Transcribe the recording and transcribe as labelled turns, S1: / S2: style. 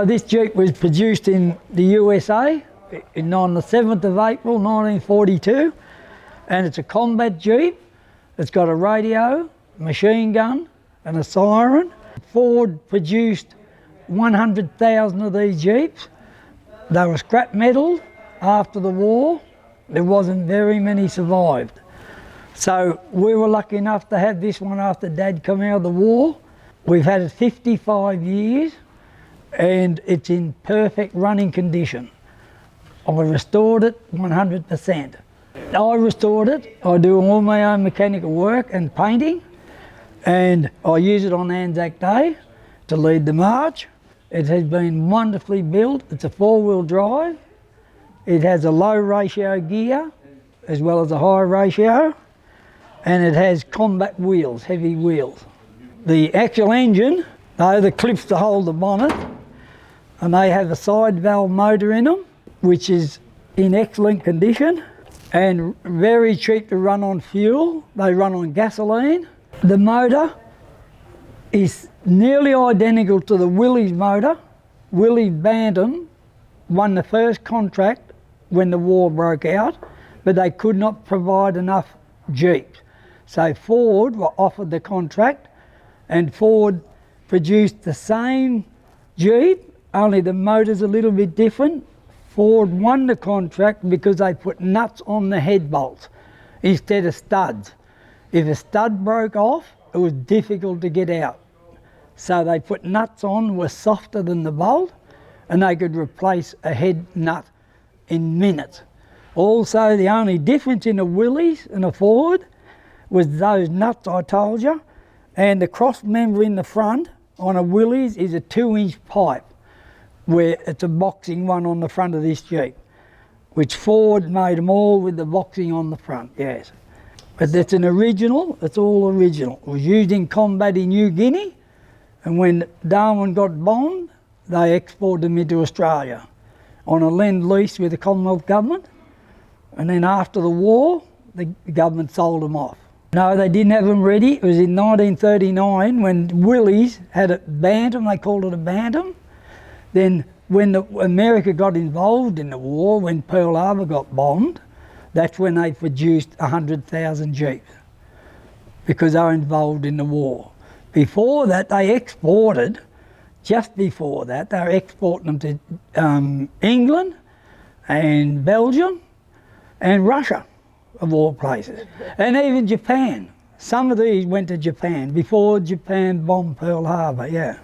S1: No, this Jeep was produced in the USA on the 7th of April 1942, and it's a combat Jeep. It's got a radio, machine gun and a siren. Ford produced 100,000 of these Jeeps. They were scrap metal after the war. There wasn't very many survived. So we were lucky enough to have this one after Dad came out of the war. We've had it 55 years and it's in perfect running condition. I restored it 100%. I restored it. I do all my own mechanical work and painting, and I use it on Anzac Day to lead the march. It has been wonderfully built. It's a 4-wheel drive. It has a low ratio gear as well as a high ratio, and it has combat wheels, heavy wheels. The actual engine, though, the clips to hold the bonnet, and they have a side valve motor in them, which is in excellent condition and very cheap to run on fuel. They run on gasoline. The motor is nearly identical to the Willys motor. Willys Bantam won the first contract when the war broke out, but they could not provide enough Jeeps. So Ford were offered the contract, and Ford produced the same Jeep, only the motor's a little bit different. Ford won the contract because they put nuts on the head bolts instead of studs. If a stud broke off, it was difficult to get out. So they put nuts on, were softer than the bolt, and they could replace a head nut in minutes. Also, the only difference in a Willys and a Ford was those nuts I told you, and the cross member in the front on a Willys is a 2-inch pipe, where it's a boxing one on the front of this Jeep, which Ford made them all with the boxing on the front, yes. But it's an original, it's all original. It was used in combat in New Guinea, and when Darwin got bombed, they exported them into Australia on a lend-lease with the Commonwealth Government, and then after the war, the government sold them off. No, they didn't have them ready. It was in 1939 when Willys had a Bantam, they called it a Bantam. Then when America got involved in the war, when Pearl Harbor got bombed, that's when they produced 100,000 Jeeps, because they were involved in the war. Before that, they exported, just before that, they were exporting them to England and Belgium and Russia, of all places, and even Japan. Some of these went to Japan before Japan bombed Pearl Harbor, yeah.